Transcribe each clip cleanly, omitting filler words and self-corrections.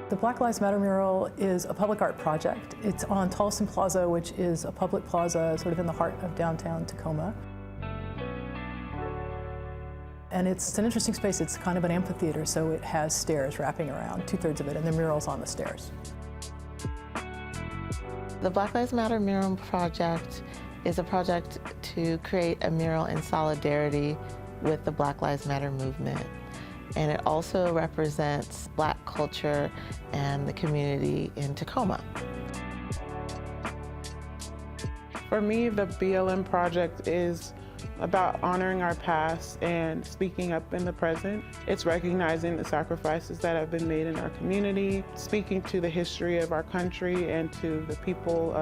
The Black Lives Matter mural is a public art project. It's on Tollefson Plaza, which is a public plaza sort of in the heart of downtown Tacoma. And it's an interesting space. It's kind of an amphitheater, so it has stairs wrapping around, 2/3 of it, and the mural's on the stairs. The Black Lives Matter Mural Project is a project to create a mural in solidarity with the Black Lives Matter movement. And it also represents Black culture and the community in Tacoma. For me, the BLM project is about honoring our past and speaking up in the present. It's recognizing the sacrifices that have been made in our community, speaking to the history of our country and to the people,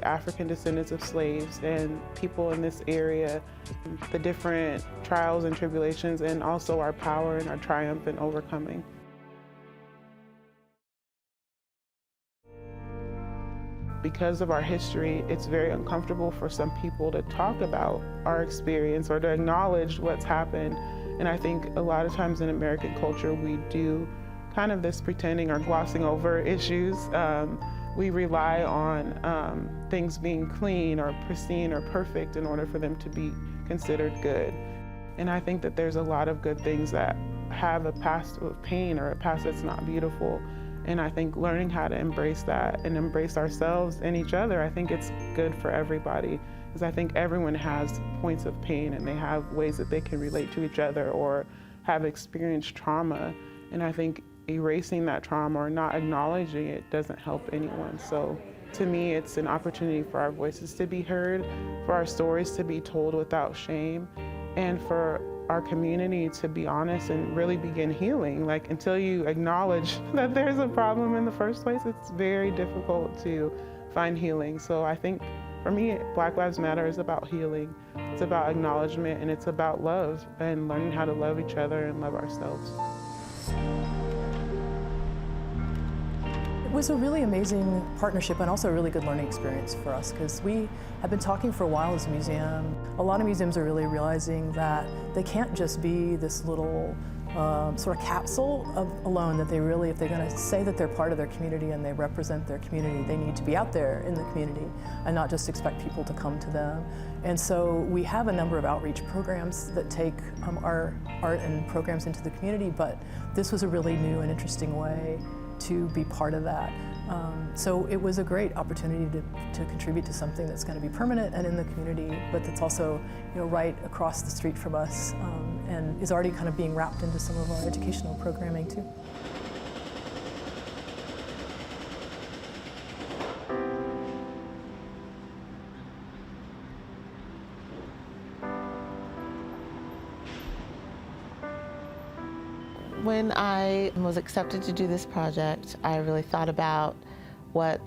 African descendants of slaves and people in this area, the different trials and tribulations, and also our power and our triumph in overcoming. Because of our history, it's very uncomfortable for some people to talk about our experience or to acknowledge what's happened. And I think a lot of times in American culture, we do kind of this pretending or glossing over issues. We rely on things being clean or pristine or perfect in order for them to be considered good. And I think that there's a lot of good things that have a past of pain or a past that's not beautiful. And I think learning how to embrace that and embrace ourselves and each other, I think it's good for everybody. Because I think everyone has points of pain and they have ways that they can relate to each other or have experienced trauma. And I think erasing that trauma or not acknowledging it doesn't help anyone. So to me, it's an opportunity for our voices to be heard, for our stories to be told without shame, and for our community to be honest and really begin healing. Like, until you acknowledge that there's a problem in the first place, it's very difficult to find healing. So I think for me, Black Lives Matter is about healing. It's about acknowledgement, and it's about love and learning how to love each other and love ourselves. It was a really amazing partnership and also a really good learning experience for us, because we have been talking for a while as a museum. A lot of museums are really realizing that they can't just be this little sort of capsule alone, that they really, if they're going to say that they're part of their community and they represent their community, they need to be out there in the community and not just expect people to come to them. And so we have a number of outreach programs that take our art and programs into the community, but this was a really new and interesting way to be part of that. So it was a great opportunity to contribute to something that's going to be permanent and in the community, but that's also, you know, right across the street from us, and is already kind of being wrapped into some of our educational programming too. When I was accepted to do this project, I really thought about what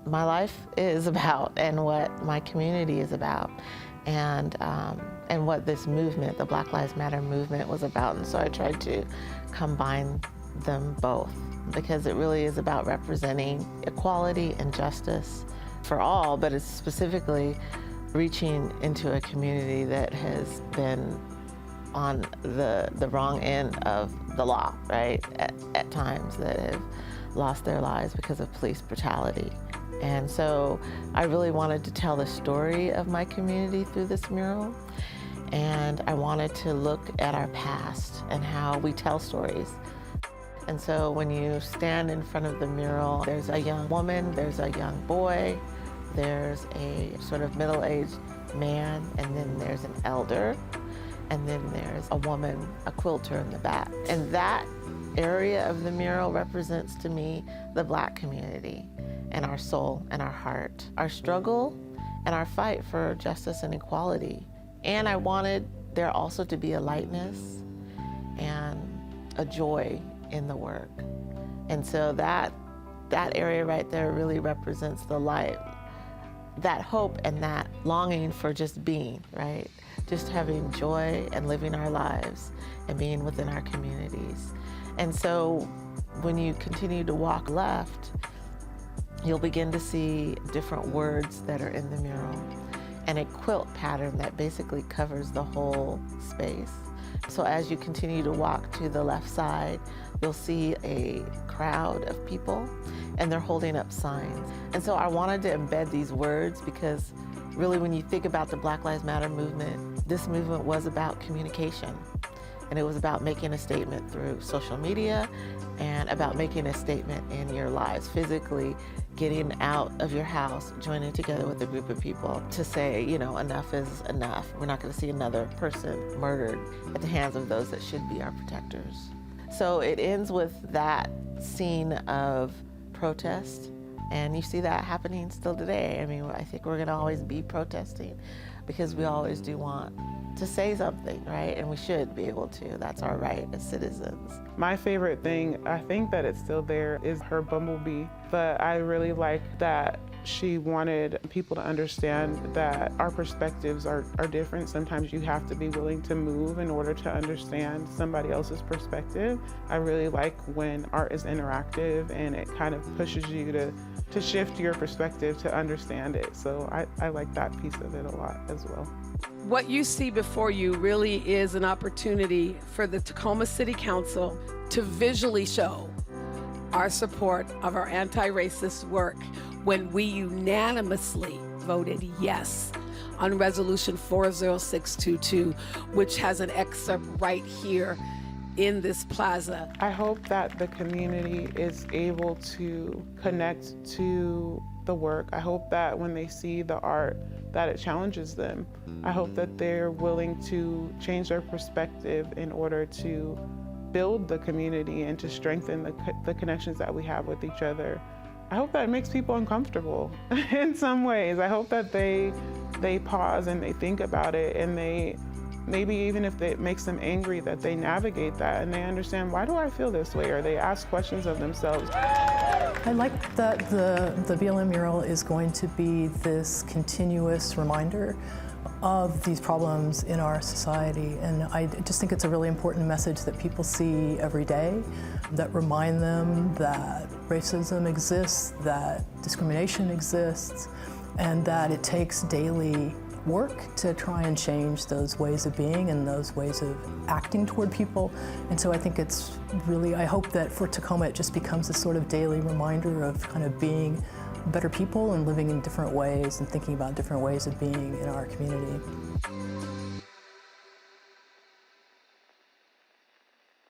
my life is about and what my community is about, and what this movement, the Black Lives Matter movement, was about. And so I tried to combine them both, because it really is about representing equality and justice for all, but it's specifically reaching into a community that has been on the wrong end of the law, right? At times, that have lost their lives because of police brutality. And so I really wanted to tell the story of my community through this mural. And I wanted to look at our past and how we tell stories. And so when you stand in front of the mural, there's a young woman, there's a young boy, there's a sort of middle-aged man, and then there's an elder. And then there's a woman, a quilter in the back. And that area of the mural represents to me the Black community and our soul and our heart, our struggle and our fight for justice and equality. And I wanted there also to be a lightness and a joy in the work. And so that area right there really represents the light, that hope and that longing for just being, right? Just having joy and living our lives and being within our communities. And so when you continue to walk left, you'll begin to see different words that are in the mural. and a quilt pattern that basically covers the whole space. So as you continue to walk to the left side, you'll see a crowd of people, and they're holding up signs. And so I wanted to embed these words because really when you think about the Black Lives Matter movement, this movement was about communication. And it was about making a statement through social media and about making a statement in your lives, physically getting out of your house, joining together with a group of people to say, you know, enough is enough. We're not going to see another person murdered at the hands of those that should be our protectors. So it ends with that scene of protest, and you see that happening still today. I mean, I think we're going to always be protesting because we always do want to say something, right? And we should be able to. That's our right as citizens. My favorite thing, I think that it's still there, is her bumblebee. But I really like that she wanted people to understand that our perspectives are different. Sometimes you have to be willing to move in order to understand somebody else's perspective. I really like when art is interactive and it kind of pushes you to shift your perspective to understand it. So I like that piece of it a lot as well. What you see before you really is an opportunity for the Tacoma City Council to visually show our support of our anti-racist work when we unanimously voted yes on Resolution 40622, which has an excerpt right here in this plaza. I hope that the community is able to connect to the work. I hope that when they see the art, that it challenges them. I hope that they're willing to change their perspective in order to build the community and to strengthen the connections that we have with each other. I hope that makes people uncomfortable in some ways. I hope that they pause and they think about it, and they, maybe even if it makes them angry, that they navigate that and they understand, why do I feel this way? Or they ask questions of themselves. I like that the BLM mural is going to be this continuous reminder of these problems in our society, and I just think it's a really important message that people see every day that remind them that racism exists, that discrimination exists, and that it takes daily work to try and change those ways of being and those ways of acting toward people. And so I think it's really, I hope that for Tacoma it just becomes a sort of daily reminder of kind of being better people and living in different ways and thinking about different ways of being in our community.